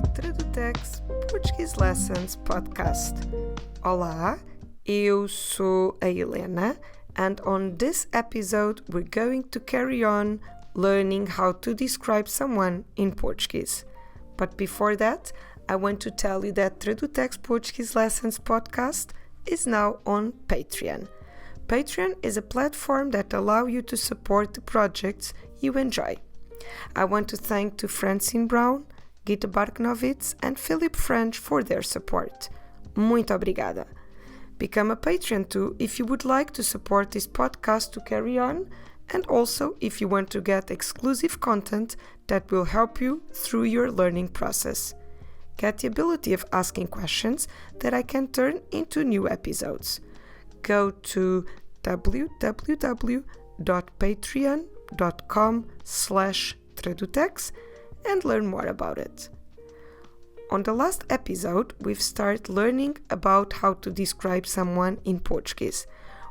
to Tradutex Portuguese Lessons Podcast. Olá, eu sou a Helena, and on this episode we're going to carry on learning how to describe someone in Portuguese. But before that, I want to tell you that Tradutex Portuguese Lessons Podcast is now on Patreon. Patreon is a platform that allows you to support the projects you enjoy. I want to thank to Francine Brown, Gita Barknovitz and Philip French for their support. Muito obrigada. Become a Patreon too if you would like to support this podcast to carry on, and also if you want to get exclusive content that will help you through your learning process. Get the ability of asking questions that I can turn into new episodes. Go to www.patreon.com/tradutex and learn more about it. On the last episode, we've started learning about how to describe someone in Portuguese.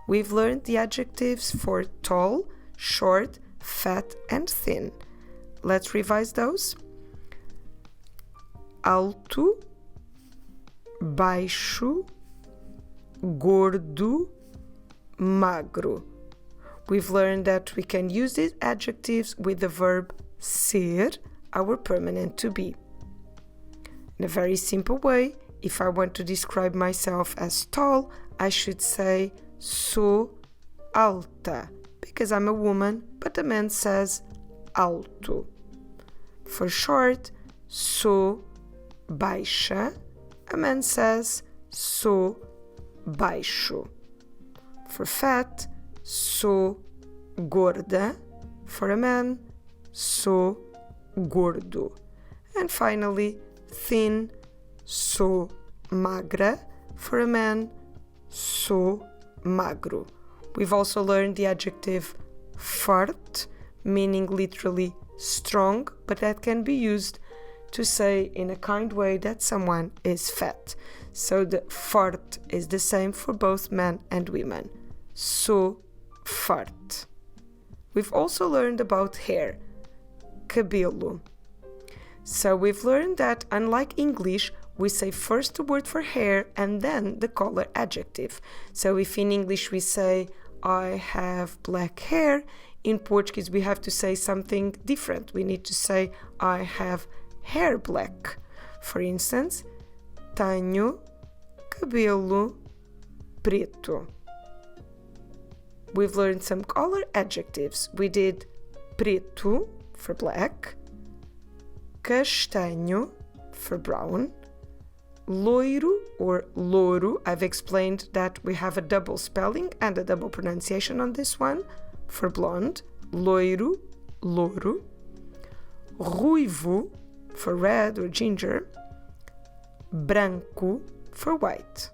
We've learned the adjectives for tall, short, fat, and thin. Let's revise those. Alto, baixo, gordo, magro. We've learned that we can use these adjectives with the verb ser, our permanent to be. In a very simple way, if I want to describe myself as tall, I should say sou alta, because I'm a woman, but a man says alto. For short, sou baixa, a man says sou baixo. For fat, sou gorda. For a man, sou gordo. And finally, thin, sou magra. For a man, sou magro. We've also learned the adjective forte, meaning literally strong, but that can be used to say in a kind way that someone is fat. So the forte is the same for both men and women. Sou forte. We've also learned about hair, cabelo. So we've learned that unlike English, we say first the word for hair and then the color adjective. So if in English we say, I have black hair, in Portuguese we have to say something different. We need to say, I have hair black. For instance, tenho cabelo preto. We've learned some color adjectives. We did preto for black, castanho for brown, loiro or louro. I've explained that we have a double spelling and a double pronunciation on this one. For blonde, loiro, louro, ruivo for red or ginger, branco for white.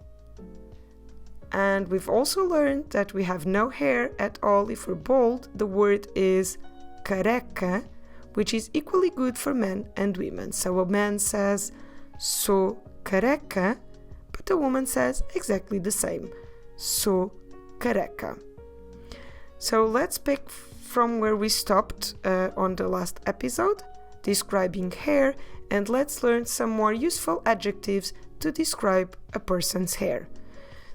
And we've also learned that we have no hair at all if we're bald. The word is careca, which is equally good for men and women. So a man says, sou careca, but a woman says exactly the same, sou careca. So let's pick from where we stopped on the last episode, describing hair, and let's learn some more useful adjectives to describe a person's hair.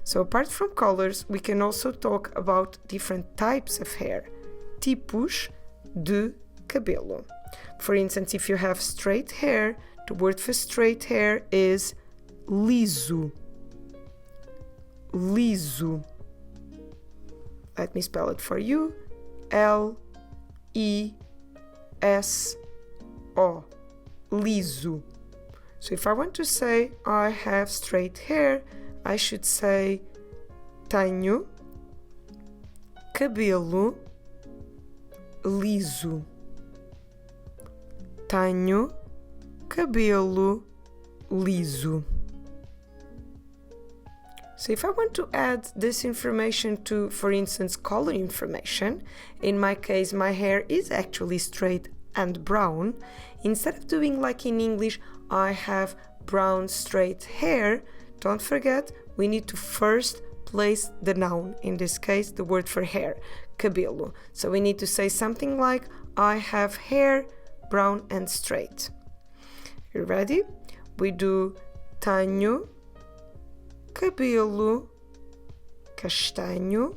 So apart from colors, we can also talk about different types of hair, tipos de cabelo. For instance, if you have straight hair, the word for straight hair is liso. Liso. Let me spell it for you. L-I-S-O. Liso. So if I want to say I have straight hair, I should say tenho cabelo liso. Tenho cabelo liso. So if I want to add this information to, for instance, color information, in my case, my hair is actually straight and brown. Instead of doing like in English, I have brown straight hair, don't forget, we need to first place the noun, in this case, the word for hair, cabelo. So we need to say something like, I have hair brown and straight. You ready? we do tenho cabelo castanho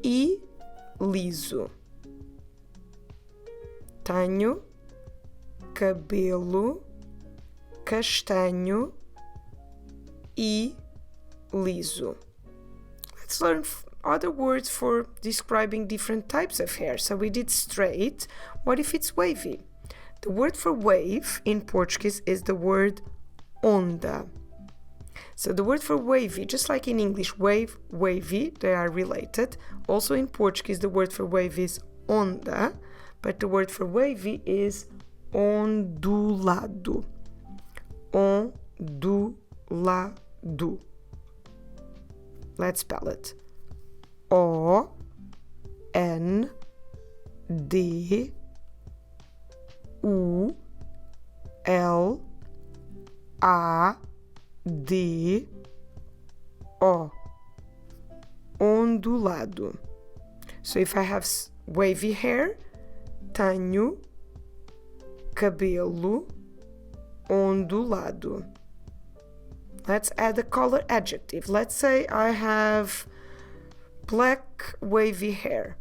e liso. Tenho cabelo castanho e liso. Let's learn other words for describing different types of hair. So we did straight. What if it's wavy? The word for wave in Portuguese is the word onda. So the word for wavy, just like in English, wave, wavy, they are related. Also in Portuguese, the word for wave is onda, but the word for wavy is ondulado. Ondulado. Let's spell it. O N D U L A D O. Ondulado. So if I have wavy hair, tenho cabelo ondulado. Let's add a color adjective. Let's say I have black wavy hair.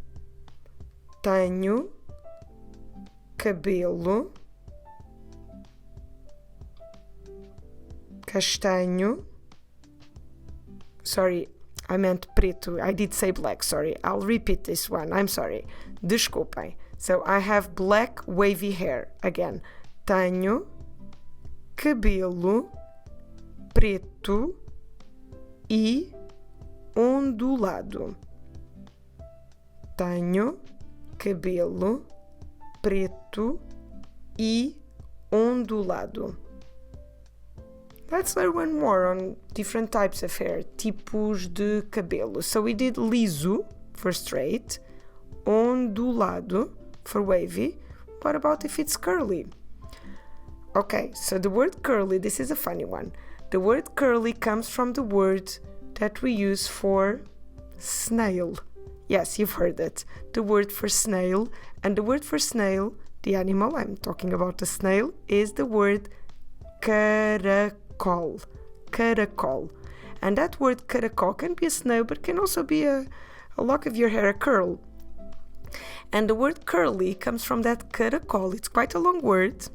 Tenho cabelo castanho. Sorry, I meant preto. I did say black, sorry. I'll repeat this one. I'm sorry. Desculpem. So I have black wavy hair. Again. Tenho cabelo preto e ondulado. Tenho cabelo preto e ondulado. Let's learn one more on different types of hair, tipos de cabelo. So we did liso for straight, ondulado for wavy. What about if it's curly? Okay, so the word curly, this is a funny one. The word curly comes from the word that we use for snail. Yes, you've heard it. The word for snail. And the word for snail, the animal, I'm talking about the snail, is the word caracol. Caracol. And that word caracol can be a snail, but can also be a lock of your hair, a curl. And the word curly comes from that caracol. It's quite a long word.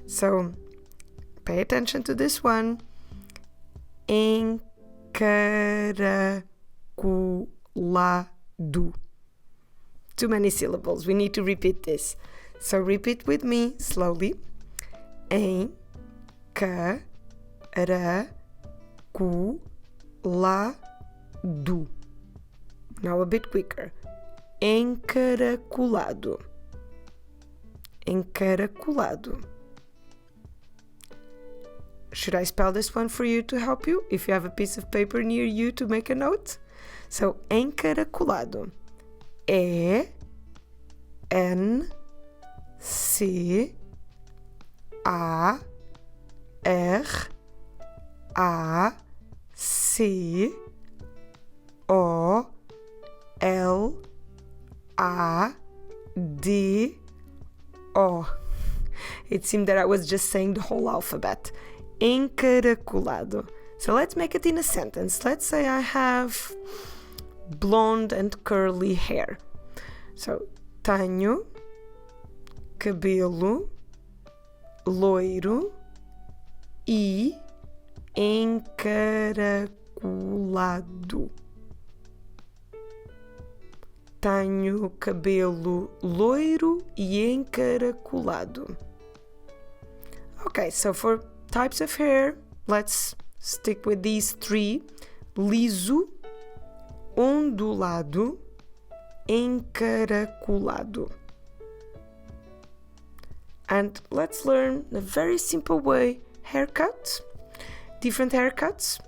So pay attention to this one. Encaracolado. Too many syllables. We need to repeat this. So repeat with me slowly. Encaracolado. Now a bit quicker. Encaracolado. Encaracolado. Should I spell this one for you to help you? If you have a piece of paper near you to make a note. So, encaracolado. E-N-C-A-R-A-C-O-L-A-D-O. It seemed that I was just saying the whole alphabet. Encaracolado. So let's make it in a sentence. Let's say I have blonde and curly hair. So, tenho cabelo loiro e encaracolado. Tenho cabelo loiro e encaracolado. Okay, so for types of hair, let's stick with these three. Liso, ondulado, encaracolado. And let's learn a very simple way, haircut. Different haircuts.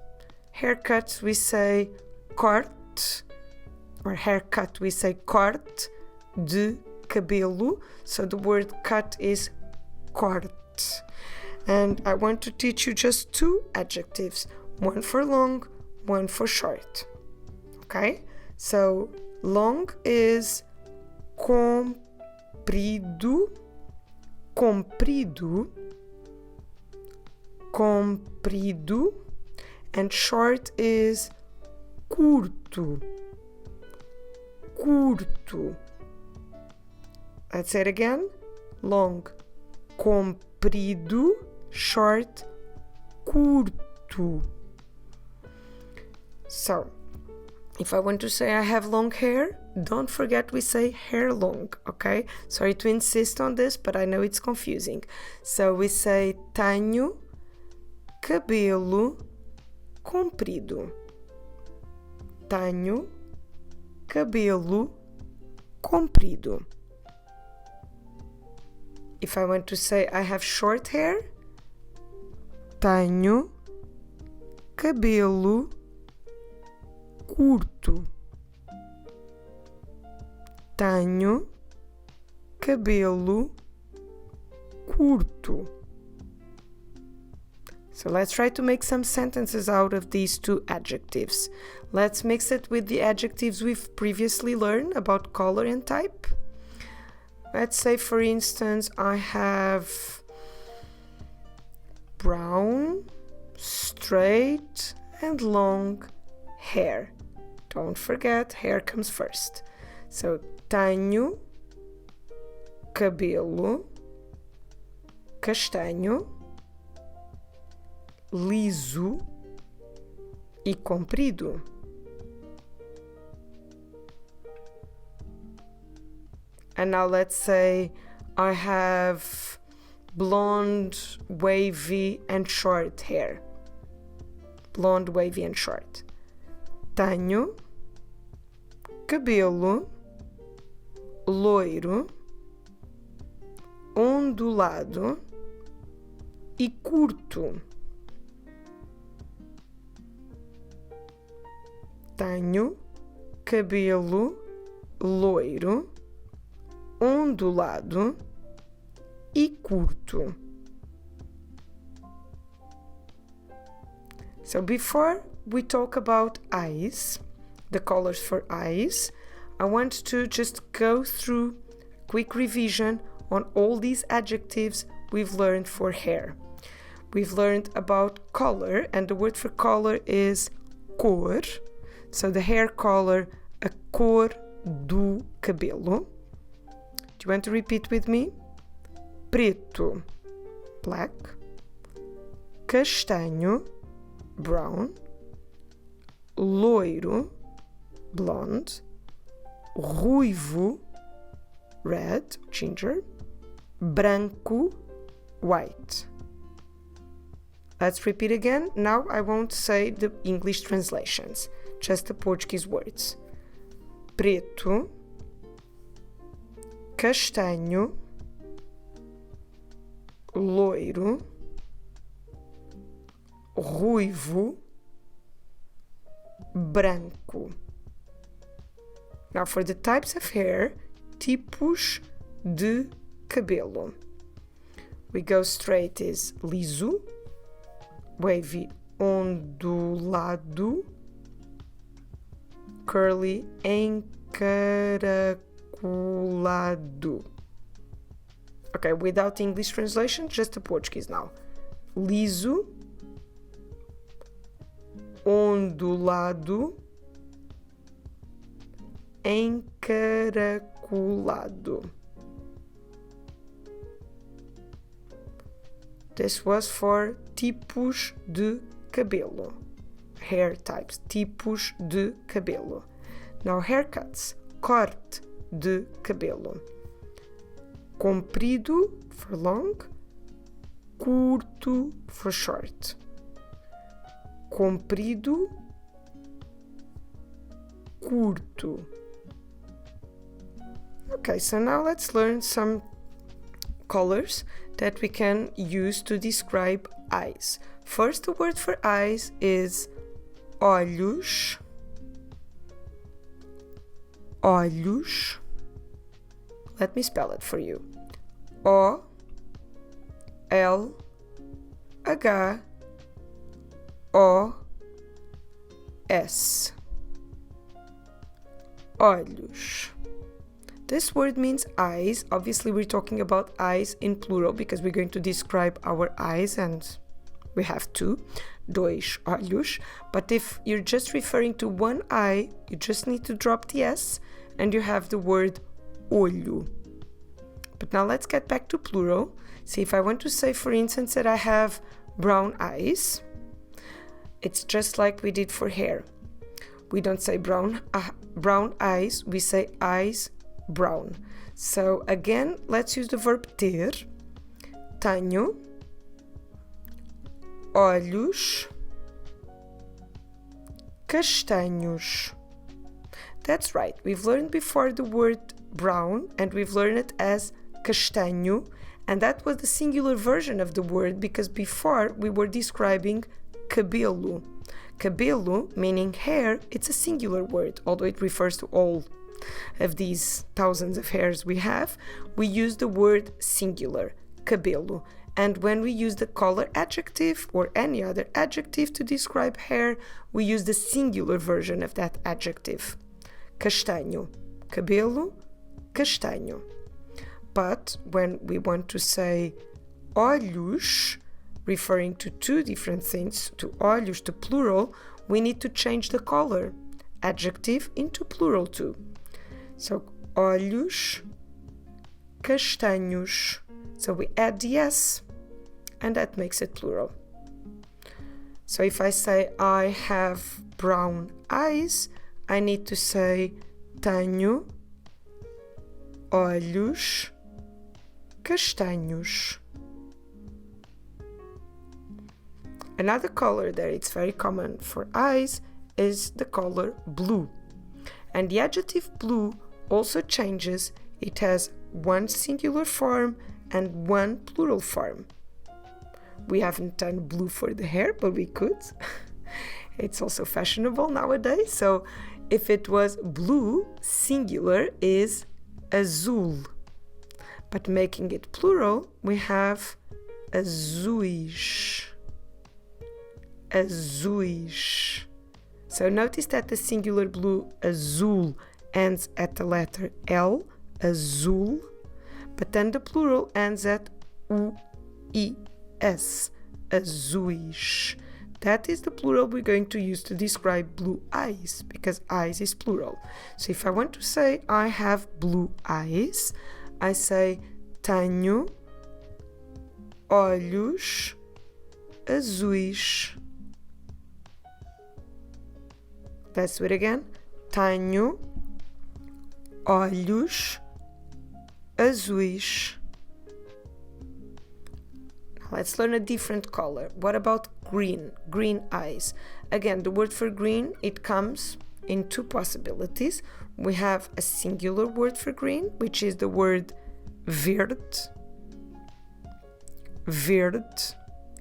Haircuts we say corte, or haircut we say corte de cabelo. So the word cut is corte. And I want to teach you just two adjectives, one for long, one for short. Okay? So long is comprido, comprido. comprido, and short is curto. Curto. Let's say it again. Long, comprido, short, curto. So, if I want to say I have long hair, don't forget we say hair long, okay? Sorry to insist on this, but I know it's confusing. So we say tenho cabelo comprido. Tenho cabelo comprido. If I want to say I have short hair, tenho cabelo curto. Tenho cabelo curto. So let's try to make some sentences out of these two adjectives. Let's mix it with the adjectives we've previously learned about color and type. Let's say, for instance, I have brown, straight, and long hair. Don't forget, hair comes first. So, tenho cabelo castanho, liso e comprido. And now let's say I have blonde, wavy and short hair. Blonde, wavy and short. Tenho cabelo loiro, ondulado e curto. Tenho cabelo loiro, ondulado e curto. So before we talk about eyes, the colors for eyes, I want to just go through a quick revision on all these adjectives we've learned for hair. We've learned about color, and the word for color is cor. So the hair color, a cor do cabelo. Do you want to repeat with me? Preto, black. Castanho, brown. Loiro, blonde. Ruivo, red, ginger. Branco, white. Let's repeat again. Now I won't say the English translations, just the Portuguese words. Preto, castanho, loiro, ruivo, branco. Now for the types of hair, tipos de cabelo. We go straight is liso, wavy, ondulado, curly, encaracolado. Okay, without English translation, just the Portuguese now. Liso, ondulado, encaracolado. This was for tipos de cabelo. Hair types, tipos de cabelo. Now haircuts, corte de cabelo. Comprido for long, curto for short. Comprido, curto. Okay, so now let's learn some colors that we can use to describe eyes. First, the word for eyes is olhos. Olhos. Let me spell it for you. O L H O S. Olhos. This word means eyes. Obviously, we're talking about eyes in plural because we're going to describe our eyes and we have two, dois olhos. But if you're just referring to one eye, you just need to drop the S and you have the word olho. But now let's get back to plural. See, if I want to say, for instance, that I have brown eyes, it's just like we did for hair. We don't say brown eyes, we say eyes brown. So again, let's use the verb ter. Tenho olhos castanhos. That's right, we've learned before the word brown and we've learned it as castanho, and that was the singular version of the word because before we were describing cabelo. Cabelo, meaning hair, it's a singular word, although it refers to all of these thousands of hairs we have. We use the word singular, cabelo. And when we use the color adjective or any other adjective to describe hair, we use the singular version of that adjective. Castanho, cabelo, castanho. But when we want to say olhos, referring to two different things, to olhos, to plural, we need to change the color adjective into plural too. So, olhos castanhos. So we add the S, and that makes it plural. So if I say I have brown eyes, I need to say tenho olhos castanhos. Another color that it's very common for eyes is the color blue. And the adjective blue also changes. It has one singular form and one plural form. We haven't done blue for the hair, but we could. It's also fashionable nowadays. So if it was blue, singular is azul. But making it plural, we have azuis. Azuis. So notice that the singular blue, azul, ends at the letter L, azul, but then the plural ends at U-I-S, azuis. That is the plural we're going to use to describe blue eyes, because eyes is plural. So if I want to say I have blue eyes, I say tenho olhos azuis. Let's do it again. Tenho olhos azuis. Let's learn a different color. What about green? Green eyes. Again, the word for green, it comes in two possibilities. We have a singular word for green, which is the word verde. Verde.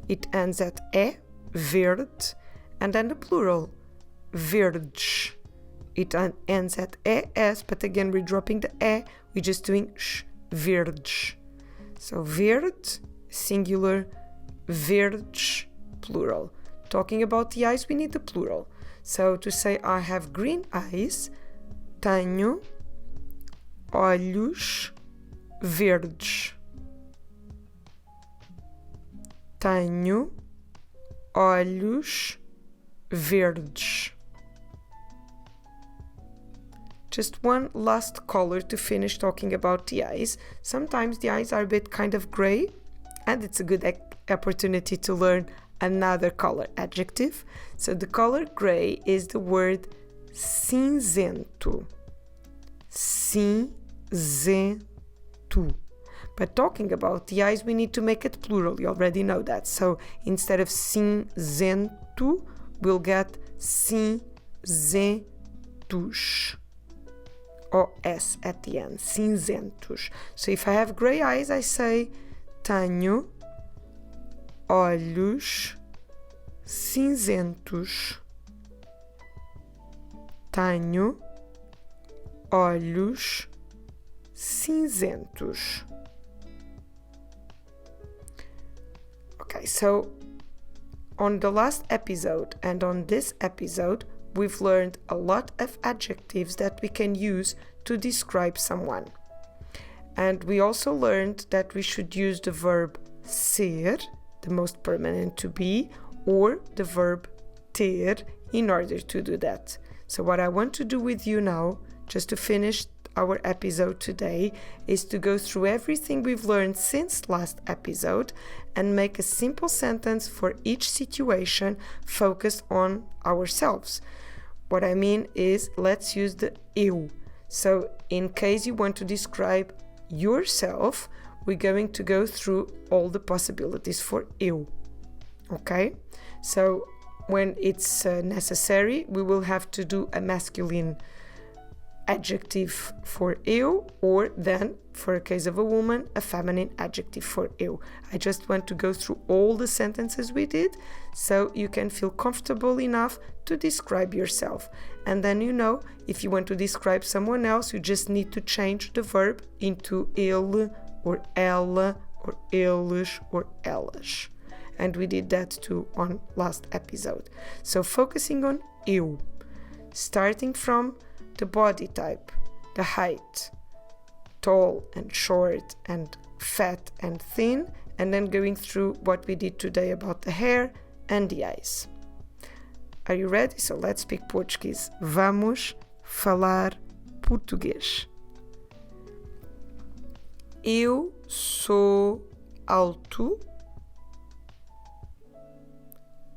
It ends at E, verde. And then the plural, verdes. It ends at ES, but again, we're dropping the E. We're just doing sh, verdes. So verde, singular, verdes, plural. Talking about the eyes, we need the plural. So to say I have green eyes, tenho olhos verdes. Tenho olhos verdes. Just one last color to finish talking about the eyes. Sometimes the eyes are a bit kind of gray, and it's a good opportunity to learn another color adjective. So the color gray is the word cinzento. Cinzento. But talking about the eyes, we need to make it plural. You already know that. So instead of cinzento, we'll get cinzentos. O-S at the end, cinzentos. So if I have gray eyes, I say tenho olhos cinzentos. Tenho olhos cinzentos. Okay, so on the last episode and on this episode, we've learned a lot of adjectives that we can use to describe someone. And we also learned that we should use the verb ser the most permanent to be, or the verb ter in order to do that. So what I want to do with you now, just to finish our episode today, is to go through everything we've learned since last episode and make a simple sentence for each situation focused on ourselves. What I mean is, let's use the eu. So in case you want to describe yourself, we're going to go through all the possibilities for eu. Okay? So when it's necessary, we will have to do a masculine adjective for eu, or then, for a case of a woman, a feminine adjective for eu. I just want to go through all the sentences we did so you can feel comfortable enough to describe yourself. And then, if you want to describe someone else, you just need to change the verb into ele or ela or eles or elas. And we did that too on last episode. So focusing on eu, starting from the body type, the height, tall and short and fat and thin, and then going through what we did today about the hair and the eyes. Are you ready? So let's speak Portuguese. Vamos falar português. Eu sou alto.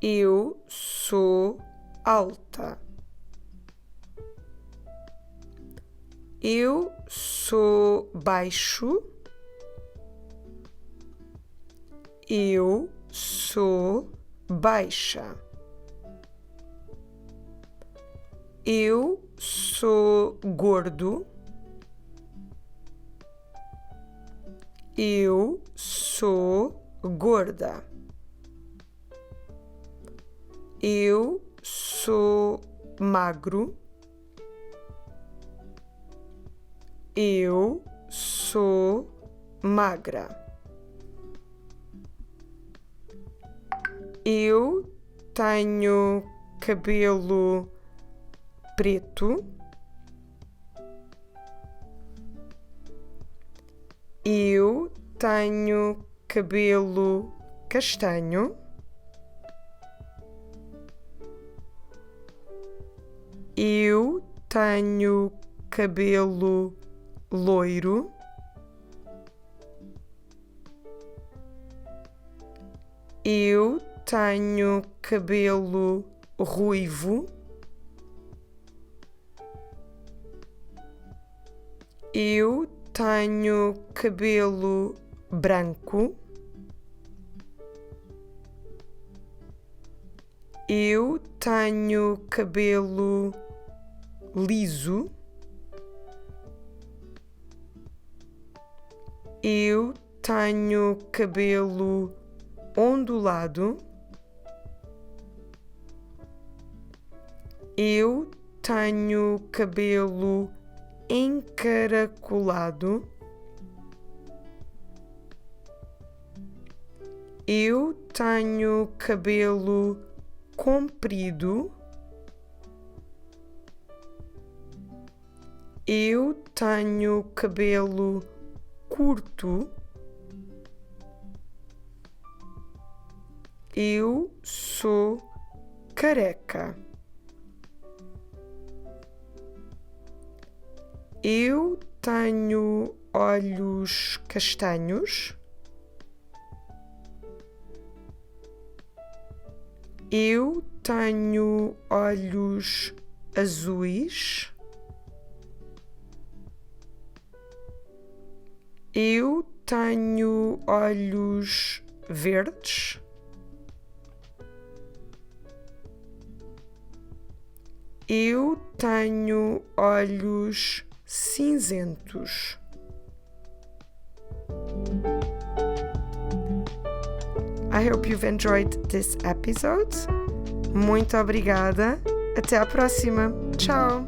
Eu sou alta. Eu sou baixo. Eu sou baixa. Eu sou gordo. Eu sou gorda. Eu sou magro. Eu sou magra. Eu tenho cabelo preto. Eu tenho cabelo castanho. Eu tenho cabelo loiro. Eu tenho cabelo ruivo. Eu tenho cabelo branco. Eu tenho cabelo liso. Eu tenho cabelo ondulado. Eu tenho cabelo encaracolado. Eu tenho cabelo comprido. Eu tenho cabelo curto. Eu sou careca. Eu tenho olhos castanhos. Eu tenho olhos azuis. Eu tenho olhos verdes. Eu tenho olhos cinzentos. I hope you've enjoyed this episode. Muito obrigada. Até a próxima. Tchau.